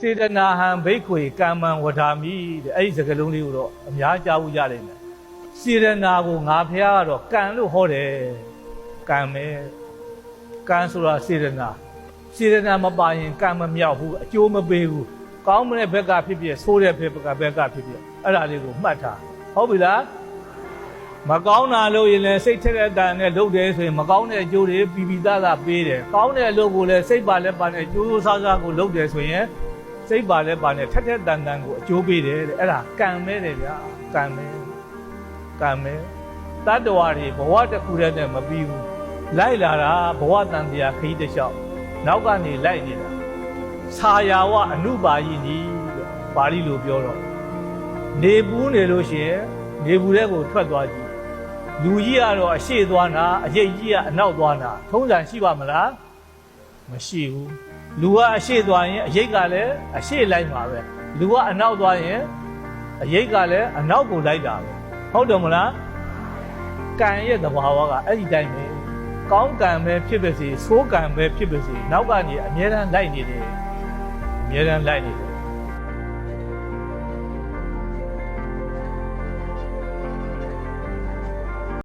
စေတနာဟံဘိက္ခွေကမ္မံဝဓာမိတဲ့အဲ့ဒီစကားလုံးလေးကိုတော့အများကြားဖို့ရတယ်မယ်စေတနာကိုငါဖះကတော့ကံလို့ဟောတယ်ကံပဲကံဆိုတာစေတနာမပါရင်ကံမမြောက်ဘူးအကျိုးမပေးဘူးကောင်းတဲ့ဘက်ကဖြစ်ဖြစ်ဆိုးတဲ့ဘက်ကဖြစ်ဖြစ်အဲ့ဒါလေးကိုမှတ်ထားဟုတ်ပြီလားမကောင်းတာလို့ရင်လည်းစိတ်ထက်တဲ့အတန်နဲ့လုပ်တယ်ဆိုရင်မကောင်းတဲ့အကျိုးတွေပြီးသားပေးတယ်ကောင်းတဲ့အလုပ်ကိုလည်းစိတ်ပါလက်ပါနဲ့ကြိုးစားကိုလုပ်တယ်ဆိုရင်စိတ်ပါလက်ပါနဲ့ထက်တန်ကိုအကျိုးပေးတယ်တဲ့အဲ့ဒါကံပဲတယ်ဗျာကံပဲတတ္တဝါတွေဘဝတစ်ခုတည်းနဲ့မပြီးဘူးလိုက်လာတာဘဝတန်တရားခရီးတစ်လျှောက်နောက်ကနေလိုက်နေတာဆာယာဝအနုပါယိနီတဲ့ပါဠိလိုပြောတော့နေပူးနေလို့ရှိရင်နေပူတဲ့ကိုထွက်သွားကြည့်လူကြီးကတော့အရှိသွားနာအရိပ်ကြီးကအနောက်သွားနာထုံးစံရှိပါမလားမရှိဘူးလူကအရှိသွားရင်အရိပ်ကလည်းအရှိလိုက်မှာပဲလူကအနောက်သွားရင်အရိပ်ကလည်းအနောက်ကိုလိုက်တာပဲဟုတ်တယ်မလားကံရဲ့သဘာဝကအဲ့ဒီတိုင်းပဲကောင်းကံပဲဖြစ်ပါစေဆိုးကံပဲဖြစ်ပါစေနောက်ကနေအမြဲတမ်းလိုက်နေတယ်